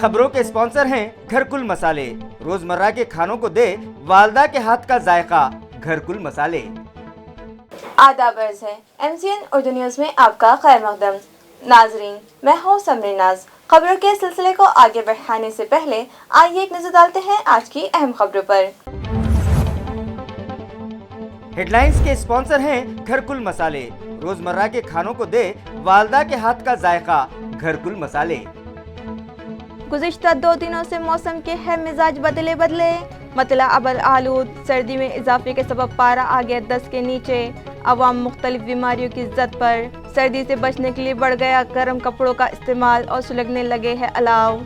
خبروں کے اسپانسر ہیں گھرکل مسالے، روزمرہ کے کھانوں کو دے والدہ کے ہاتھ کا ذائقہ، گھرکل مسالے۔ آداب عرض ہے MCN اردو نیوز میں آپ کا خیر مقدم۔ ناظرین، میں ہوں سمرین ناز۔ خبروں کے سلسلے کو آگے بڑھانے سے پہلے آئیے ایک نظر ڈالتے ہیں آج کی اہم خبروں پر۔ ہیڈ لائنز کے اسپانسر ہیں گھرکل مسالے، روزمرہ کے کھانوں کو دے والدہ کے ہاتھ کا ذائقہ، گھرکل مسالے۔ گزشتہ 2 دنوں سے موسم کے ہے مزاج بدلے، مطلع ابر آلود، سردی میں اضافے کے سبب پارہ آ گیا 10 کے نیچے، عوام مختلف بیماریوں کی زد پر، سردی سے بچنے کے لیے بڑھ گیا گرم کپڑوں کا استعمال اور سلگنے لگے ہیں الاؤ۔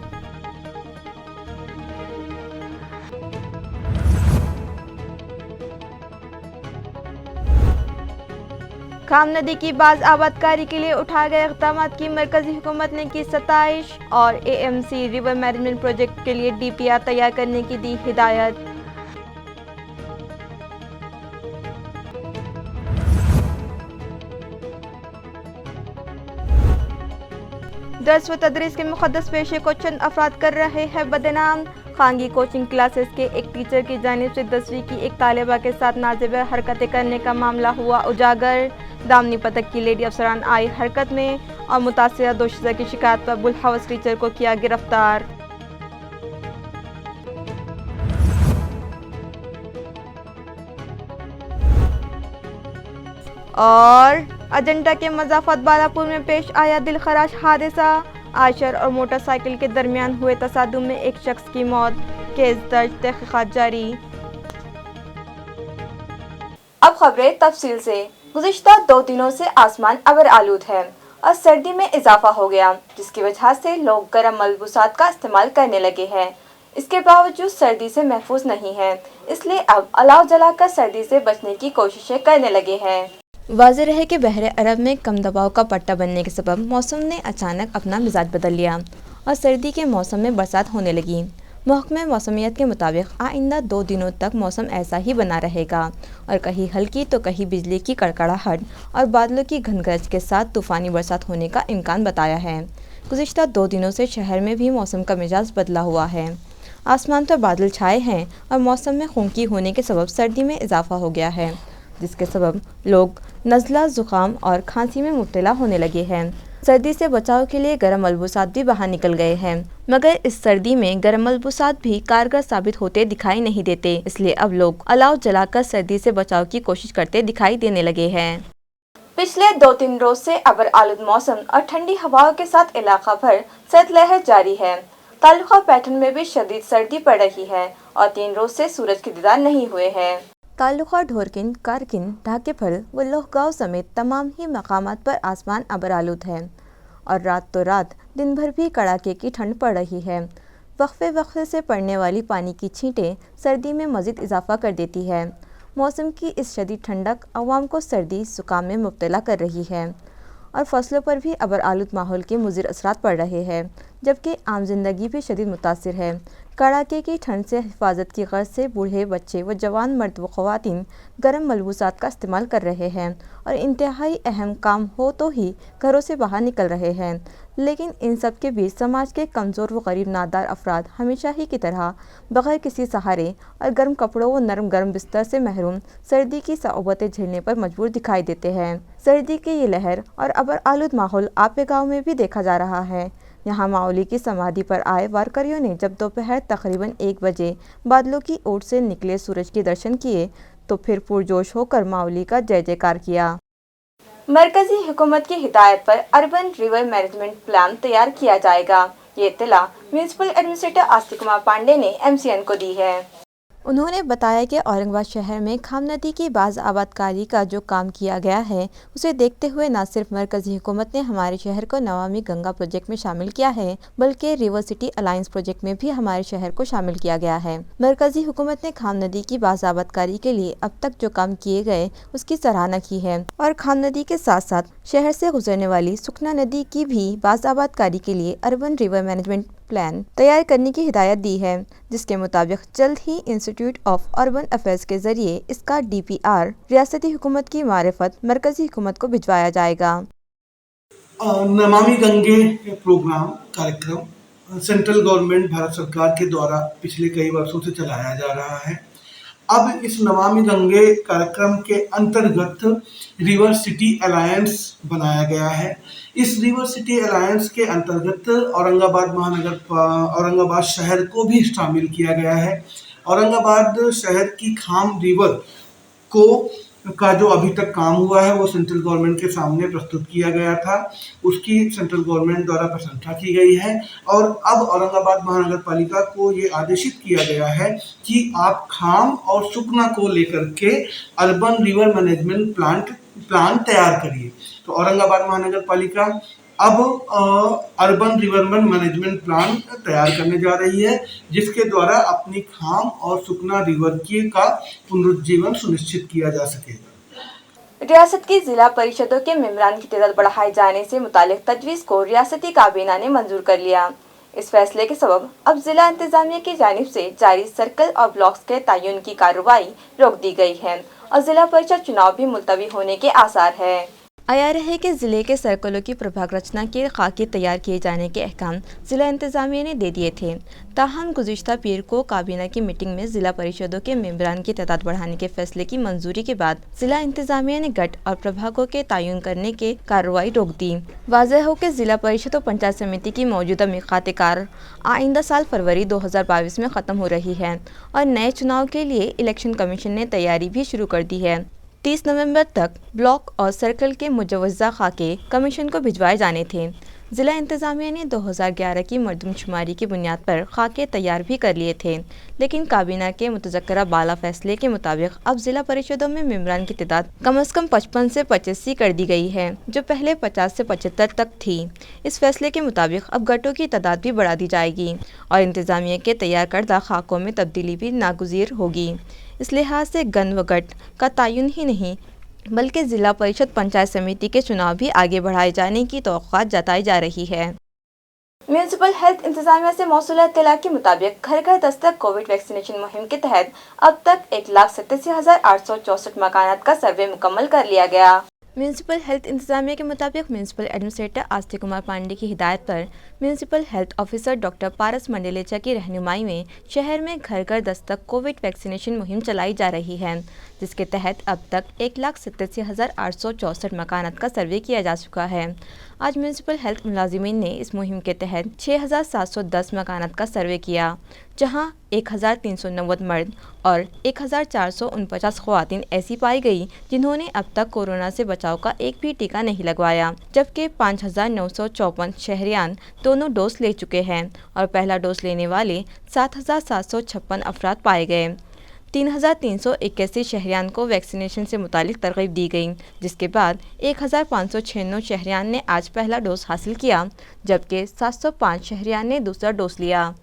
کام ندی کی باز آبادکاری کے لیے اٹھائے گئے اقدامات کی مرکزی حکومت نے کی ستائش اور AMC ریور مینجمنٹ پروجیکٹ کے لیے DPR تیار کرنے کی دی ہدایت۔ درس و تدریس کے مقدس پیشے کو چند افراد کر رہے ہیں بدنام۔ خانگی کوچنگ کلاسز کے ایک ٹیچر کی جانب سے 10ویں کی ایک طالبہ کے ساتھ ناجائز حرکتیں کرنے کا معاملہ ہوا اجاگر۔ دامنی پتک کی لیڈی افسران آئی حرکت میں اور متاثرہ دوشیزہ کی شکایت پر بلہاوس ٹیچر کو کیا گرفتار۔ اور اجنٹا کے مضافات بالاپور میں پیش آیا دلخراش حادثہ، آئشر اور موٹر سائیکل کے درمیان ہوئے تصادم میں ایک شخص کی موت، کیس درج، تحقیقات جاری۔ اب خبریں تفصیل سے۔ گزشتہ 2 دنوں سے آسمان ابر آلود ہے اور سردی میں اضافہ ہو گیا، جس کی وجہ سے لوگ گرم ملبوسات کا استعمال کرنے لگے ہیں۔ اس کے باوجود سردی سے محفوظ نہیں ہیں، اس لیے اب الاؤ جلا کر سردی سے بچنے کی کوششیں کرنے لگے ہیں۔ واضح رہے کہ بحر عرب میں کم دباؤ کا پٹہ بننے کے سبب موسم نے اچانک اپنا مزاج بدل لیا اور سردی کے موسم میں برسات ہونے لگی۔ محکمہ موسمیات کے مطابق آئندہ 2 دنوں تک موسم ایسا ہی بنا رہے گا اور کہیں ہلکی تو کہیں بجلی کی کڑکڑاہٹ اور بادلوں کی گھن گرج کے ساتھ طوفانی برسات ہونے کا امکان بتایا ہے۔ گزشتہ 2 دنوں سے شہر میں بھی موسم کا مزاج بدلا ہوا ہے۔ آسمان پر بادل چھائے ہیں اور موسم میں خنکی ہونے کے سبب سردی میں اضافہ ہو گیا ہے، جس کے سبب لوگ نزلہ، زکام اور کھانسی میں مبتلا ہونے لگے ہیں۔ سردی سے بچاؤ کے لیے گرم ملبوسات بھی باہر نکل گئے ہیں، مگر اس سردی میں گرم ملبوسات بھی کارگر ثابت ہوتے دکھائی نہیں دیتے، اس لیے اب لوگ الاؤ جلا کر سردی سے بچاؤ کی کوشش کرتے دکھائی دینے لگے ہیں۔ پچھلے 2-3 روز سے ابر آلود موسم اور ٹھنڈی ہواؤں کے ساتھ علاقہ بھر سرد لہر جاری ہے۔ تعلقہ پیٹرن میں بھی شدید سردی پڑ رہی ہے اور 3 روز سے سورج کے دیدار نہیں ہوئے ہیں۔ تعلقہ ڈھورکن، کارکن، ڈھاکے پھل و لوہگاؤں سمیت تمام ہی مقامات پر آسمان ابر آلود ہے اور رات تو رات دن بھر بھی کڑاکے کی ٹھنڈ پڑ رہی ہے۔ وقفے سے پڑنے والی پانی کی چھینٹیں سردی میں مزید اضافہ کر دیتی ہے۔ موسم کی اس شدید ٹھنڈک عوام کو سردی، زکام میں مبتلا کر رہی ہے اور فصلوں پر بھی ابر آلود ماحول کے مضر اثرات پڑ رہے ہیں، جبکہ عام زندگی بھی شدید متاثر ہے۔ کڑاکے کی ٹھنڈ سے حفاظت کی غرض سے بوڑھے، بچے و جوان، مرد و خواتین گرم ملبوسات کا استعمال کر رہے ہیں اور انتہائی اہم کام ہو تو ہی گھروں سے باہر نکل رہے ہیں، لیکن ان سب کے بیچ سماج کے کمزور و غریب نادار افراد ہمیشہ ہی کی طرح بغیر کسی سہارے اور گرم کپڑوں و نرم گرم بستر سے محروم سردی کی صعوبتیں جھیلنے پر مجبور دکھائی دیتے ہیں۔ سردی کی یہ لہر اور ابر آلود ماحول آپے گاؤں میں بھی دیکھا جا رہا ہے۔ یہاں ماؤلی کی سمادھی پر آئے وارکریوں نے جب دوپہر تقریباً 1 بجے بادلوں کی اوٹ سے نکلے سورج کے درشن کیے تو پھر پرجوش ہو کر ماؤلی کا جے جے کار کیا۔ مرکزی حکومت کی ہدایت پر اربن ریور مینجمنٹ پلان تیار کیا جائے گا، یہ اطلاع میونسپل ایڈمنسٹریٹر آستک کمار پانڈے نے MCN کو دی ہے۔ انہوں نے بتایا کہ اورنگ آباد شہر میں کھام ندی کی باز آبادکاری کا جو کام کیا گیا ہے، اسے دیکھتے ہوئے نہ صرف مرکزی حکومت نے ہمارے شہر کو نمامی گنگا پروجیکٹ میں شامل کیا ہے، بلکہ ریور سٹی الائنس پروجیکٹ میں بھی ہمارے شہر کو شامل کیا گیا ہے۔ مرکزی حکومت نے کھام ندی کی باز آبادکاری کے لیے اب تک جو کام کیے گئے اس کی سراہنا کی ہے اور کھام ندی کے ساتھ ساتھ شہر سے گزرنے والی سکھنا ندی کی بھی باز آبادکاری کے لیے اربن ریور مینجمنٹ پلان تیار کرنے کی ہدایت دی ہے، جس کے مطابق جلد ہی انسٹیٹیوٹ آف اربن افیئرز کے ذریعے اس کا DPR ریاستی حکومت کی معرفت مرکزی حکومت کو بھجوایا جائے گا۔ Namami Gange programme کارکرم central government Bharat सरकार के द्वारा पिछले कई वर्षों से चलाया जा रहा है। अब इस नमामि गंगे कार्यक्रम के अंतर्गत रिवर सिटी अलायंस बनाया गया है। इस रिवर सिटी अलायंस के अंतर्गत औरंगाबाद शहर को भी शामिल किया गया है। औरंगाबाद शहर की खाम रिवर का जो अभी तक काम हुआ है वो सेंट्रल गवर्नमेंट के सामने प्रस्तुत किया गया था, उसकी सेंट्रल गवर्नमेंट द्वारा प्रशंसा की गई है और अब औरंगाबाद महानगर पालिका को ये आदेशित किया गया है कि आप खाम और सुकना को लेकर के अर्बन रिवर मैनेजमेंट प्लान तैयार करिए। तो औरंगाबाद महानगर पालिका अब अर्बन रिवरमेंट मैनेजमेंट प्लान तैयार करने जा रही है, जिसके द्वारा अपनी खाम और सुकना रिवर का पुनरुज्जीवन सुनिश्चित किया जा सके। रियासत की जिला परिषदों के मेंबरान की तादाद बढ़ाए जाने से मुतालिक तजवीज़ को रियासती काबीना ने मंजूर कर लिया। इस फैसले के सबब अब जिला इंतजामिया की जानिब से जारी सर्कल और ब्लॉक्स के तयन की कार्रवाई रोक दी गई है और जिला परिषद चुनाव भी मुलतवी होने के आसार है। आया रहे कि ज़िले के सर्कलों की प्रभाग रचना के खाके तैयार किए जाने के अहकाम ज़िला इंतज़ामिया ने दे दिए थे। ताहम गुज़िश्ता पीर को काबीना की मीटिंग में ज़िला परिषदों के मेंबरान की तादाद बढ़ाने के फैसले की मंजूरी के बाद ज़िला इंतज़ामिया ने गट और प्रभागों के तयन करने के कार्रवाई रोक दी। वाज़ेह हो कि ज़िला परिषद और पंचायत समिति की मौजूदा मिक़ात कार आइंदा साल फरवरी 2022 में ख़त्म हो रही है और नए चुनाव के लिए इलेक्शन कमीशन ने तैयारी भी शुरू कर दी है। 30 नवंबर तक ब्लॉक और सर्कल के मुजव्वज़ा खाके कमीशन को भिजवाए जाने थे। ज़िला इंतज़ामिया ने 2011 की मरदमशुमारी की बुनियाद पर खाके तैयार भी कर लिए थे, लेकिन काबीना के मुतज़क्करा बाला फैसले के मुताबिक अब ज़िला परिषदों में मेंबरान की तादाद कम अज़ कम 55 से 85 कर दी गई है, जो पहले 50 से 75 तक थी। इस फैसले के मुताबिक अब गटों की तादाद भी बढ़ा दी जाएगी और इंतज़ामिया के तैयार करदा खाकों में तब्दीली भी नागुज़ीर होगी। इस लिहाज से गन व गट का तयन ही नहीं बल्कि ज़िला परिषद पंचायत समिति के चुनाव भी आगे बढ़ाए जाने की तौक़्क़ात जताई जा रही है। म्यूनसिपल हेल्थ इंतज़ामिया से मौसूल इत्तला के मुताबिक घर घर दस्तक कोविड वैक्सीनेशन मुहिम के तहत अब तक 1,87,864 मकानात का सर्वे मुकम्मल कर लिया गया। म्यूनसिपल हेल्थ इंतज़ामिया के मुताबिक म्यूनसिपल एडमिनिस्ट्रेटर आस्तिक कुमार पांडे की हिदायत पर म्यूनसिपल हेल्थ ऑफिसर डॉक्टर पारस मंडलेचा की रहनुमाई में शहर में घर घर दस्तक कोविड वैक्सीनेशन मुहिम चलाई जा रही है, जिसके तहत अब तक 1,87,864 मकानात का सर्वे किया जा चुका है। आज म्यूनसिपल हेल्थ मुलाजिमीन ने इस मुहिम के तहत 6,710 मकानात का सर्वे किया, जहां 1,390 मर्द और 1,449 ख़वातीन ऐसी पाई गई जिन्होंने अब तक कोरोना से बचाव का एक भी टीका नहीं लगवाया, जबकि 5,954 शहरियान दोनों डोज ले चुके हैं और पहला डोज लेने वाले 7,756 अफराद पाए गए। 3,381 शहरियान को वैक्सीनेशन से मुतालिक तरगीब दी गई, जिसके बाद 1,596 शहरियान ने आज पहला डोज हासिल किया, जबकि 705 शहरियान ने दूसरा डोज लिया।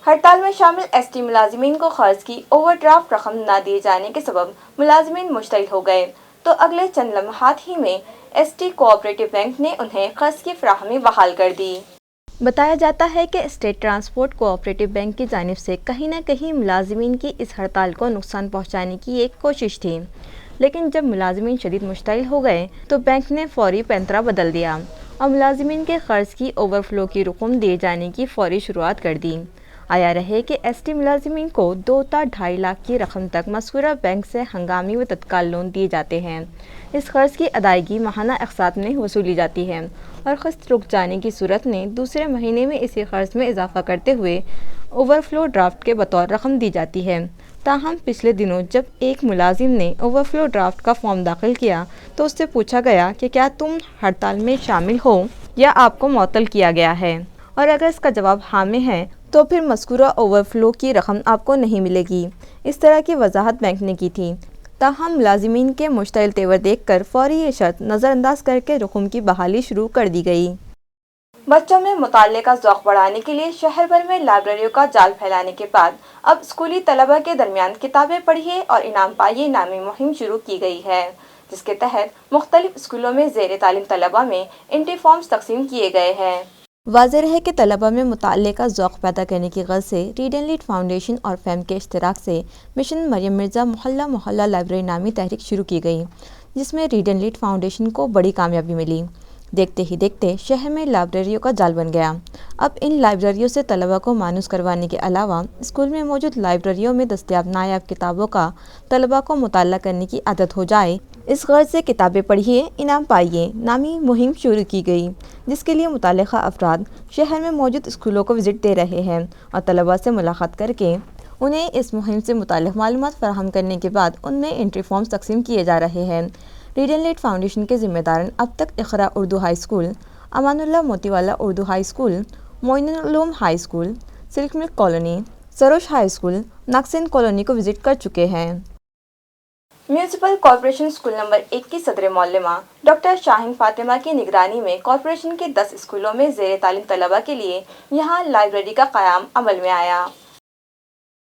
हड़ताल में शामिल एसटी मुलाजिमीन को खर्च की ओवरड्राफ्ट रकम न दिए जाने के सबब मुलाजिमीन मुश्तइल हो गए, तो अगले चंद लम्हात ही में एसटी कोऑपरेटिव बैंक ने उन्हें खर्च की फराहमी बहाल कर दी। बताया जाता है कि स्टेट ट्रांसपोर्ट कोऑपरेटिव बैंक की जानिब से कहीं न कहीं मुलाजिमीन की इस हड़ताल को नुकसान पहुंचाने की एक कोशिश थी, लेकिन जब मुलाजिमीन शदीद मुश्तइल हो गए तो बैंक ने फौरी पैंतरा बदल दिया और मुलाजिमीन के कर्ज की ओवरफ्लो की रकम दिए जाने की फौरी शुरुआत कर दी। आया रहे कि एसटी मुलाजिमीन को 2 ta 2.5 लाख की रकम तक मज़कूरा बैंक से हंगामी व तत्काल लोन दिए जाते हैं। इस कर्ज की अदायगी माहाना अक़सात में वसूली जाती है और क़िस्त रुक जाने की सूरत में दूसरे महीने में इसी कर्ज में इजाफा करते हुए ओवरफ्लो ड्राफ्ट के बतौर रकम दी जाती है। ताहम पिछले दिनों जब एक मुलाजिम ने ओवरफ्लो ड्राफ्ट का फॉर्म दाखिल किया तो उससे पूछा गया कि क्या तुम हड़ताल में शामिल हो या आपको मुअत्तल किया गया है, और अगर इसका जवाब हाँ में है तो फिर मज़कूरा ओवरफ्लो की रकम आपको नहीं मिलेगी। इस तरह की वजाहत बैंक ने की थी। ताहम मुलाजिमीन के मुश्तइल तेवर देखकर फौरी ये शर्त नज़रअंदाज करके रकम की बहाली शुरू कर दी गई। बच्चों में मुताले का ज़ौक़ बढ़ाने के लिए शहर भर में लाइब्रेरियों का जाल फैलाने के बाद अब स्कूली तलबा के दरमियान किताबें पढ़िए और इनाम पाइए नामी मुहिम शुरू की गई है, जिसके तहत मुख्तलिफ स्कूलों में ज़ेर तालीम तलबा में एंट्री फॉर्म्स तकसीम किए गए हैं। वाज़ेह है कि तलबा में मुताले का ज़ौक़ पैदा करने की ग़र्ज़ से रीड एंड लीड फाउंडेशन और फैम के इश्तिराक से मिशन मरियम मिर्ज़ा मोहल्ला मोहल्ला लाइब्रेरी नामी तहरीक शुरू की गई, जिसमें रीड एंड लीड फाउंडेशन को बड़ी कामयाबी मिली। देखते ही देखते शहर में लाइब्रेरियों का जाल बन गया। अब इन लाइब्रेरियों से तलबा को मानूस करवाने के अलावा स्कूल में मौजूद लाइब्रेरियों में दस्तयाब नायाब किताबों का तलबा को मुताला करने की आदत हो जाए, इस गर्ज से किताबें पढ़िए इनाम पाइए नामी मुहिम शुरू की गई, जिसके लिए मुतालिका अफराद शहर में मौजूद स्कूलों को विज़िट दे रहे हैं और तलबा से मुलाकात करके उन्हें इस मुहिम से मुताल्लिक़ मालूमात फराहम करने के बाद उनमें एंट्री फॉर्म्स तकसीम किए जा रहे हैं। रीड एंड लीड फाउंडेशन के ज़िम्मेदारान अब तक Iqra Urdu high school, Amanullah Motiwala Urdu high school, Moinul Uloom high school, silk mill colony, Sarosh high school, नाक्सिन कॉलोनी को विज़िट कर चुके हैं। म्यूनिसिपल कॉरपोरेशन स्कूल नंबर 1 की सदर मौलमा डॉक्टर शाहीन फातिमा की निगरानी में कॉरपोरेशन के 10 स्कूलों में ज़ेर तालीम तलबा के लिए यहाँ लाइब्रेरी का क़याम अमल में आया।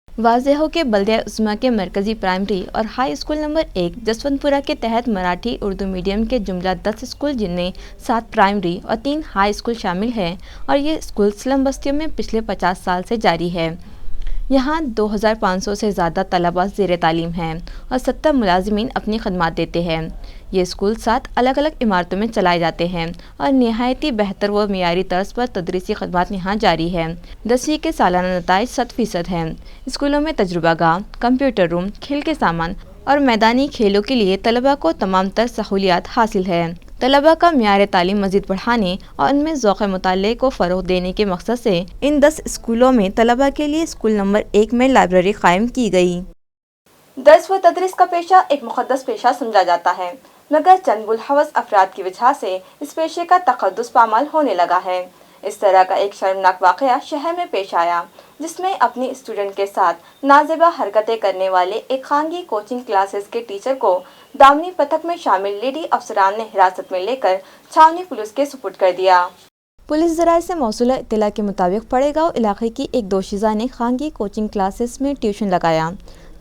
वाज़ेह हो के बल्दिया उस्मा के मरकज़ी प्राइमरी और हाई स्कूल नंबर 1 जसवंतपुरा के तहत मराठी उर्दू मीडियम के जुमला 10 स्कूल जिनमें 7 प्राइमरी और 3 हाई स्कूल शामिल हैं और ये स्कूल स्लम बस्तियों में पिछले 50 साल से जारी है। यहाँ 2500 से ज़्यादा तलबा ज़ेर तालीम हैं और 70 मुलाजिमीन अपनी खदमात देते हैं। ये स्कूल 7 अलग अलग इमारतों में चलाए जाते हैं और नहायती बेहतर व मियारी तर्ज पर तदरीसी खदमात यहाँ जारी है। 10वीं के सालाना नताइज 100% हैं। स्कूलों में तजुर्बागाह, कंप्यूटर रूम, खेल के सामान और मैदानी खेलों के लिए तलबा को तमाम तर सहूलियात हासिल है। तलबा का म्यार तालीम मज़ीद बढ़ाने और उनमें ज़ौक़ मुताले को फ़रोग़ देने के मकसद से इन 10 स्कूलों में तलबा के लिए स्कूल नंबर 1 में लाइब्रेरी कायम की गई। दर्स व तदरीस का पेशा एक मुक़द्दस पेशा समझा जाता है, मगर चंद बुलहवस अफराद की वजह से इस पेशे का तक़द्दुस पामाल होने लगा है। इस तरह का एक शर्मनाक वाक़या शहर में पेश आया, जिसमें अपनी स्टूडेंट के साथ नाज़ेबा हरकतें करने वाले एक खानगी कोचिंग क्लासेस के टीचर को दामनी पथक में शामिल लेडी अफसरान ने हिरासत में लेकर छावनी पुलिस के सुपुर्द कर दिया। पुलिस ज़राए से मौसूला इत्तला के मुताबिक पड़ेगांव इलाके की एक दोशीज़ा ने खानगी कोचिंग क्लासेस में ट्यूशन लगाया,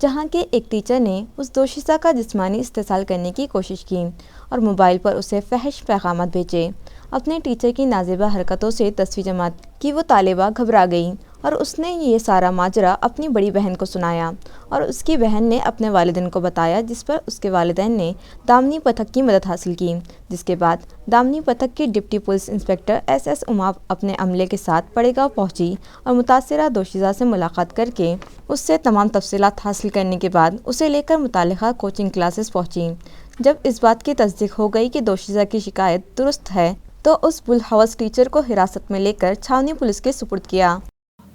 जहां के एक टीचर ने उस दोशीज़ा का जिस्मानी इस्तेसाल करने की कोशिश की और मोबाइल पर उसे फहश पैगामात भेजे। अपने टीचर की नाज़ेबा हरकतों से 10वीं जमात की वो तालिबा घबरा गई और उसने ये सारा माजरा अपनी बड़ी बहन को सुनाया और उसकी बहन ने अपने वालिदैन को बताया, जिस पर उसके वालिदैन ने दामनी पथक की मदद हासिल की। जिसके बाद दामनी पथक की deputy police inspector SS Uma अपने अमले के साथ पड़ेगांव पहुंची और मुतासिरा दोशीज़ा से मुलाकात करके उससे तमाम तफसीलात हासिल करने के बाद उसे लेकर मुतालिका कोचिंग क्लासेस पहुंची। जब इस बात की तस्दीक हो गई कि दोशीज़ा की शिकायत दुरुस्त है, तो उस बुलहवस टीचर को हिरासत में लेकर छावनी पुलिस के सुपुर्द किया।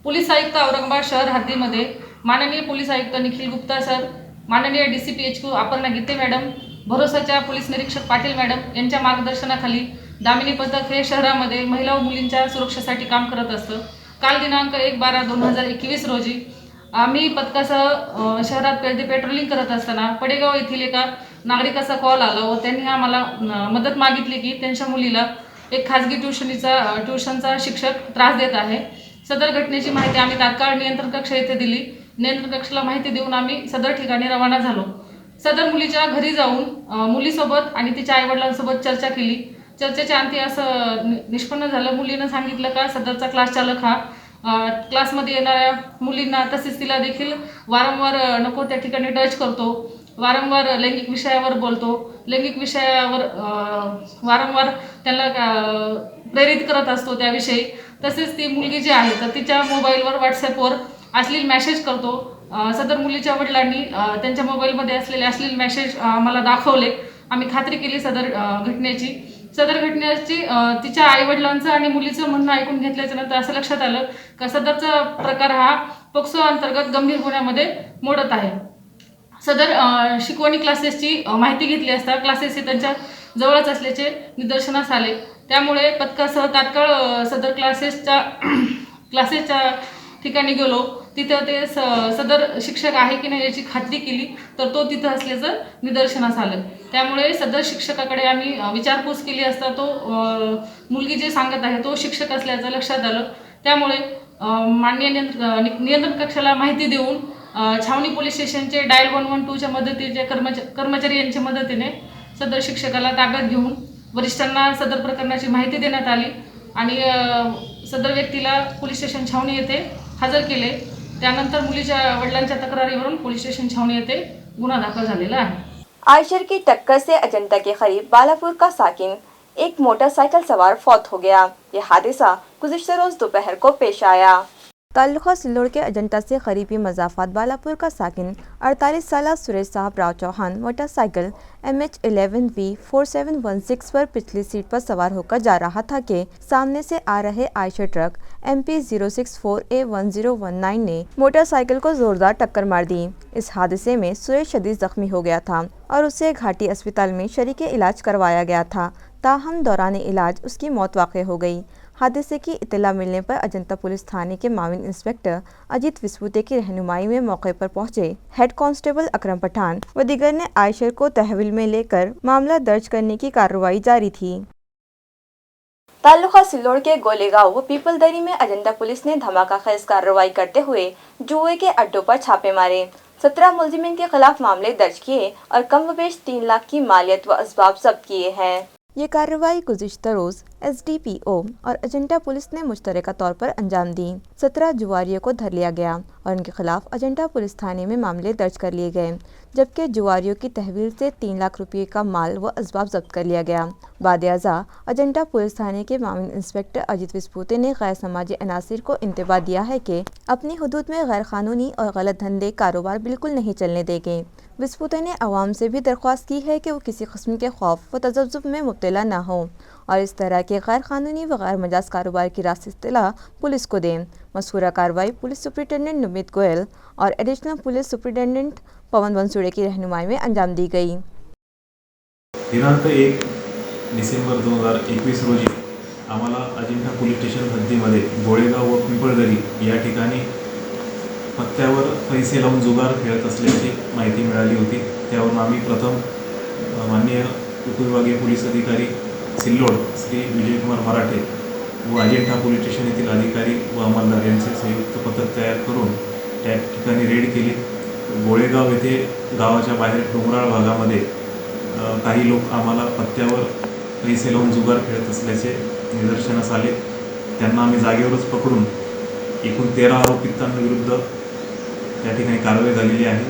पोलीस आयुक्त औरंगाबाद शहर हद्दीमध्ये माननीय पोलीस आयुक्त निखिल गुप्ता सर, माननीय DCPHQ अपर्णा गीते मॅडम, भरोसाच्या पोलीस निरीक्षक पाटील मॅडम यांच्या मार्गदर्शनाखाली दामिनी पथक हे शहरामध्ये महिला व मुलींच्या सुरक्षेसाठी काम करत असतं। काल दिनांक 1/12/2021 रोजी आम्ही पथकासह शहरात पेट्रोलिंग करत असताना पडेगाव येथील एका नागरिकाचा कॉल आला व त्यांनी आम्हाला मदत मागितली की त्यांच्या मुलीला एक खाजगी ट्यूशनचा शिक्षक त्रास देत आहे। सदर घटनेची माहिती आम्ही तात्काळ नियंत्रण कक्ष येथे दिली। नियंत्रण कक्षाला माहिती देऊन आम्ही सदर ठिकाणी रवाना झालो। सदर मुलीच्या घरी जाऊन मुलीसोबत आणि तिच्या आईवडिलांसोबत चर्चा केली। चर्चेच्या अंती असं निष्पन्न झालं, मुलीनं सांगितलं का सदरचा क्लास चालक हा क्लासमध्ये येणाऱ्या मुलींना तसेच तिला देखील वारंवार नको त्या ठिकाणी टच करतो, वारंवार लैंगिक विषयावर बोलतो, लैंगिक विषयावर वारंवार त्यांना प्रेरित करत असतो त्याविषयी। तसेच ती मुलगी जी आहे तर तिच्या मोबाईलवर व्हॉट्सॲपवर अश्लील मेसेज करतो। सदर मुलीच्या वडिलांनी त्यांच्या मोबाईलमध्ये असलेले अश्लील मेसेज आम्हाला दाखवले। आम्ही खात्री केली सदर घटनेची। सदर घटनेची तिच्या आईवडिलांचं आणि मुलीचं म्हणणं ऐकून घेतल्याच्या नंतर असं लक्षात आलं की सदरचा प्रकार हा पोक्सो अंतर्गत गंभीर गुन्ह्यामध्ये मोडत आहे। सदर शिकवणी क्लासेसची माहिती घेतली असता क्लासेस हे त्यांच्या जवळच असल्याचे निदर्शनास आले। त्यामुळे पथकासह तात्काळ सदर क्लासेसच्या ठिकाणी गेलो। तिथं ते सदर शिक्षक आहे की नाही याची खात्री केली तर तो तिथं असल्याचं निदर्शनास आलं। त्यामुळे सदर शिक्षकाकडे आम्ही विचारपूस केली असता तो मुलगी जे सांगत आहे तो शिक्षक असल्याचं लक्षात आलं। त्यामुळे माननीय नियंत्रण कक्षाला माहिती देऊन छावणी पोलीस स्टेशनचे डायल 112च्या मदतीने कर्मचारी यांच्या मदतीने सदर शिक्षकाला ताब्यात घेऊन वरिष्ठांना सदर प्रकरणाची माहिती देण्यात आली आणि सदर व्यक्तीला पोलीस स्टेशन छावणी येथे हजर केले। त्यानंतर मुलीच्या वडिलांच्या तक्रारीवरून पुलिस स्टेशन छावनी येथे गुन्हा दाखल झालेला आहे। आयशर की टक्कर से अजंता के करीब बालापुर का साकिन एक मोटरसाइकिल सवार फौत हो गया। यह हादसा गुज़िश्ता रोज दोपहर को पेश आया। ताल्लुका सिल्लोड़ के अजंता से करीबी मज़ाफ़ात बालापुर का साकिन 48 साला सुरेश साहब राव चौहान मोटरसाइकिल MH11V4716 पर पिछली सीट पर सवार होकर जा रहा था कि सामने से आ रहे आयशर ट्रक MP064A1019 ने मोटरसाइकिल को जोरदार टक्कर मार दी। इस हादसे में सुरेश शदीद जख्मी हो गया था और उसे घाटी अस्पताल में शरीके इलाज करवाया गया था, ताहम दौरान इलाज उसकी मौत वाक़ हो गई। हादसे की इत्तला मिलने पर अजंता पुलिस थाने के माविन इंस्पेक्टर अजीत विस्पुते की रहनुमाई में मौके पर पहुंचे हेड कांस्टेबल अकरम पठान व दीगर ने आयशर को तहवील में लेकर मामला दर्ज करने की कार्रवाई जारी थी। ताल्लुका सिल्लोड़ के गोलेगांव व पीपलदरी में अजंता पुलिस ने धमाका खेज कार्रवाई करते हुए जुए के अड्डों पर छापे मारे। 17 मुलजिमीन के खिलाफ मामले दर्ज किए और कम व बेश 3 लाख की मालियत व असबाब जब्त किए हैं। ये कार्रवाई गुज़िश्ता रोज SDPO और अजंता पुलिस ने मुश्तरका तौर पर अंजाम दी। 17 जुआरियों को धर लिया गया और उनके खिलाफ अजंता पुलिस थाने में मामले दर्ज कर लिए गए, जबकि जुआरियों की तहवील से 3 लाख रुपये का माल व असबाब जब्त कर लिया गया। बाद-ए-अज़ा अजंता पुलिस थाने के माविन इंस्पेक्टर अजीत विस्पुते ने गैर समाजी अनासिर को इंतबाह दिया है कि अपनी हुदूद में गैर कानूनी और गलत धंधे कारोबार बिल्कुल नहीं चलने देंगे। विस्पुते ने आवाम से भी दरख्वास्त की है कि वो किसी किस्म के खौफ व तजब्जुब में मुब्तला ना हो और इस तरह के गैर कानूनी व गैर मजाज कारोबार की रास्त इत्तला पुलिस को दें। मज़कूरा कार्रवाई पुलिस सुपरिटेंडेंट नुमित गोयल और एडिशनल पुलिस सुपरिटेंडेंट पवन बनसुड़े की रहनुमाई में अंजाम दी गई। दिनांक 1 डिसेंबर 2021 रोजी आम्हाला अजिंठा पोलीस स्टेशन हद्दीमध्ये गोळेगाव व पिंपळदरी या ठिकाणी पत्त्यावर पैसे लावून जुगार खेळत असल्याची माहिती मिळाली होती। त्यावरून आम्ही प्रथम माननीय उपविभागीय पोलीस अधिकारी सिल्लोड श्री विजयकुमार मराठे व अजिंठा पोलीस स्टेशन येथील अधिकारी व अंमलदार यांचे संयुक्त पथक तयार करून त्या ठिकाणी रेड केली। गोळेगाव येथे गावाच्या बाहेर डोंगराळ भागामध्ये काही लोक आम्हाला पत्त्यावर पैसे लावून जुगार खेळत असल्याचे निदर्शनास आले। त्यांना आम्ही जागेवरच पकडून एकूण 13 आरोपितांविरुद्ध त्या ठिकाणी कारवाई झालेली आहे।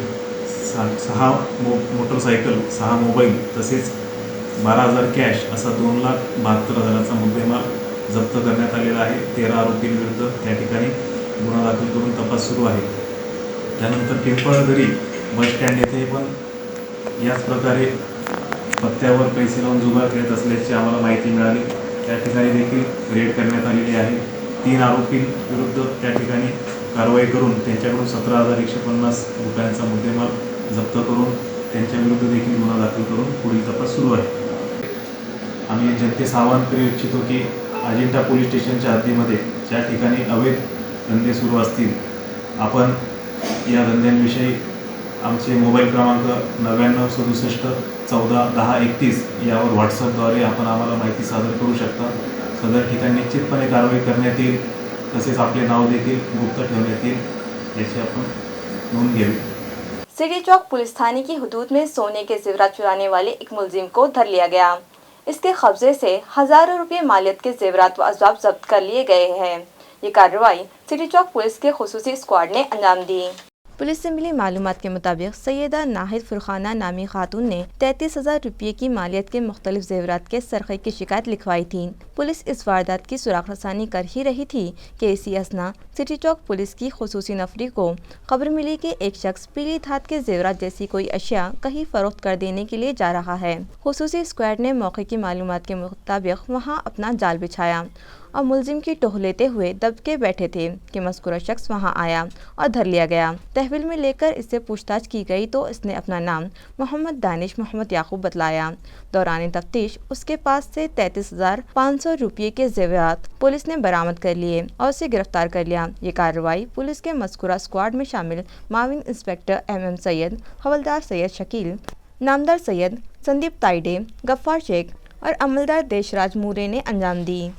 6 मोटरसायकल, 6 मोबाईल तसेच 12,000 कॅश असा 2,72,000चा मुद्देमाल जप्त करण्यात आलेला आहे। 13 आरोपींविरुद्ध त्या ठिकाणी गुन्हा दाखल करून तपास सुरू आहे। त्यानंतर पिंपळदरी बस स्टँड येथे पण याच प्रकारे पत्त्यावर पैसे लावून जुगार खेळत असल्याची आम्हाला माहिती मिळाली। त्या ठिकाणी देखील रेड करण्यात आलेली आहे। 3 आरोपींविरुद्ध त्या ठिकाणी कारवाई करून त्यांच्याकडून 17,150 रुपयांचा मुद्देमाल जप्त करून त्यांच्याविरुद्ध देखील गुन्हा दाखल करून पुढील तपास सुरू आहे। आम्ही जनतेस आवाहन करू इच्छितो की अजिंठा पोलीस स्टेशनच्या हद्दीमध्ये ज्या ठिकाणी अवैध धंदे सुरू असतील आपण या धंद्यांविषयी आमचे मोबाईल क्रमांक 9967141031 यावर व्हॉट्सअपद्वारे आपण आम्हाला माहिती सादर करू शकता। सदर ठिकाणी निश्चितपणे कारवाई करण्यात येईल, तसेच आपले नाव देखील गुप्त ठेवण्यात येईल याची आपण नोंद घ्यावी। सिटी चौक पुलिस थाने की हुदूद में सोने के जेवरात चुराने वाले एक मुलजिम को धर लिया गया। इसके कब्जे से हजारों रुपये मालियत के जेवरात व असबाब जब्त कर लिए गए हैं। ये कार्रवाई सिटी चौक पुलिस के खुसूसी स्क्वाड ने अंजाम दी। पुलिस से मिली मालूमात के मुताबिक सैयदा नाहिद फुरखाना नामी खातून ने 33,000 रुपये की मालियत के मुख्तलिफ जेवरात के सरखे की शिकायत लिखवाई थी। पुलिस इस वारदात की सुराग रसानी कर ही रही थी कि इसी असना सिटी चौक पुलिस की खुसूसी नफरी को खबर मिली कि एक शख्स पीली धात के जेवरात जैसी कोई अशिया कहीं फरोख्त कर देने के लिए जा रहा है। खुसूसी स्क्वाड ने मौके की मालूमात के मुताबिक वहाँ अपना जाल बिछाया और मुलजिम की टोह लेते हुए दब के बैठे थे कि मज़कूरा शख्स वहां आया और धर लिया गया। तहवील में लेकर इससे पूछताछ की गई तो इसने अपना नाम मोहम्मद दानिश मोहम्मद याकूब बतलाया। दौरान तफ्तीश उसके पास से 33,500 रुपये के जेवरात पुलिस ने बरामद कर लिए और उसे गिरफ्तार कर लिया। ये कार्रवाई पुलिस के मज़कूरा स्क्वाड में शामिल माविन इंस्पेक्टर MM सैयद, हवलदार सैयद शकील, नामदार सैयद संदीप ताइडे, गफ्फार शेख और अमलदार देशराज मूरे ने अंजाम दी।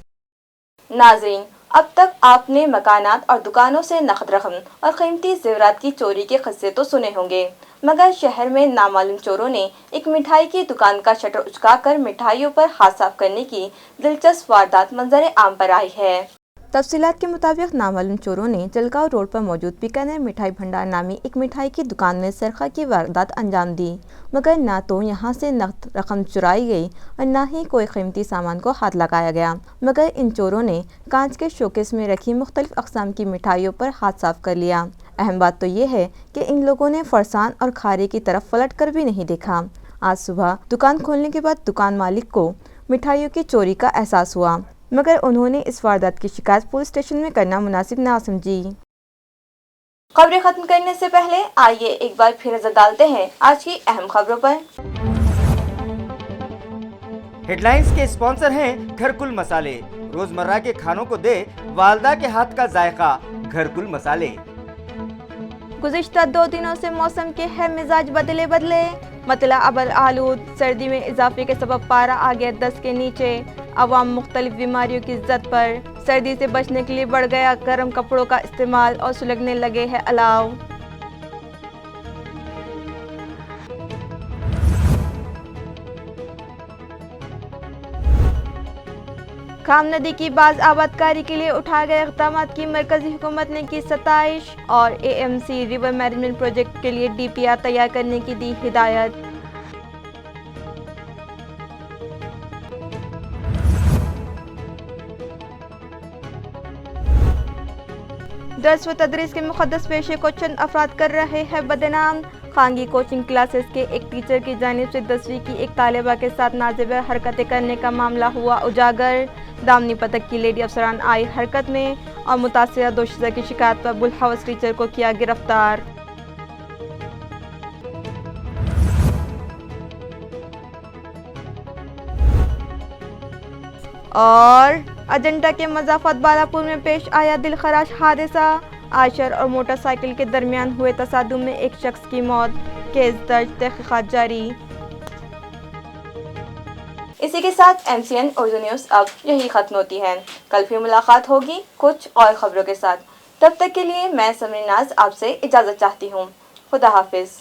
नाज़रीन, अब तक आपने मकानात और दुकानों से नकद रकम और कीमती जेवरात की चोरी के किस्से तो सुने होंगे, मगर शहर में नामालूम चोरों ने एक मिठाई की दुकान का शटर उचकाकर मिठाइयों पर हाथ साफ करने की दिलचस्प वारदात मंजर आम पर आई है। तफसीलात के मुताबिक नामालूम चोरों ने जलगांव रोड पर मौजूद बीकानेर मिठाई भंडार नामी एक मिठाई की दुकान में सरखा की वारदात अंजाम दी, मगर ना तो यहां से नकद रकम चुराई गई और ना ही कोई कीमती सामान को हाथ लगाया गया, मगर इन चोरों ने कांच के शोकेस में रखी मुख्तलिफ अक़साम की मिठाइयों पर हाथ साफ कर लिया। अहम बात तो ये है कि इन लोगों ने फरसान और खारे की तरफ पलट कर भी नहीं देखा। आज सुबह दुकान खोलने के बाद दुकान मालिक को मिठाइयों की चोरी का एहसास हुआ, मगर उन्होंने इस वारदात की शिकायत पुलिस स्टेशन में करना मुनासिब ना समझी। खबरें खत्म करने से पहले आइए एक बार फिर नजर डालते हैं आज की अहम खबरों पर। हेडलाइंस के स्पॉन्सर हैं घरकुल मसाले। रोजमर्रा के खानों को दे वालदा के हाथ का जायका, घरकुल मसाले। गुज़िश्ता 2 दिनों से मौसम के है मिजाज बदले मतला अबर आलूद, सर्दी में इजाफे के सबब पारा आ गया 10 के नीचे। अवाम मुख्तलिफ बीमारियों की जद पर, सर्दी से बचने के लिए बढ़ गया गर्म कपड़ों का इस्तेमाल और सुलगने लगे हैं अलाव। खाम नदी की बाज आबादकारी के लिए उठाए गए इक़दाम की मरकजी हुकूमत ने की सताइश और AMC रिवर मैनेजमेंट प्रोजेक्ट के लिए DPR तैयार करने की दी हिदायत। दर्स व तदरीस के मुक़द्दस पेशे को चंद अफराद कर रहे हैं बदनाम। खानगी कोचिंग क्लासेस के एक टीचर की जानिब से 10वीं की एक तालिबा के साथ नाज़ेब हरकतें करने का मामला हुआ उजागर। दामनी पतक की लेडी अफसरान आई हरकत में और मुतासिरा दोशीज़ा की शिकायत पर बुलहवस टीचर को किया गिरफ्तार। और अजंता के मज़ाफ़त बालापुर में पेश आया दिलखराश हादसा। आयशर और मोटरसाइकिल के दरमियान हुए तसादुम में एक शख्स की मौत। केस दर्ज, तहक़ीक़ात जारी। इसी के साथ MCN उर्दू न्यूज़ अब यही ख़त्म होती है। कल फिर मुलाकात होगी कुछ और ख़बरों के साथ। तब तक के लिए मैं समरीन नाज आपसे इजाज़त चाहती हूँ। खुदा हाफिज़।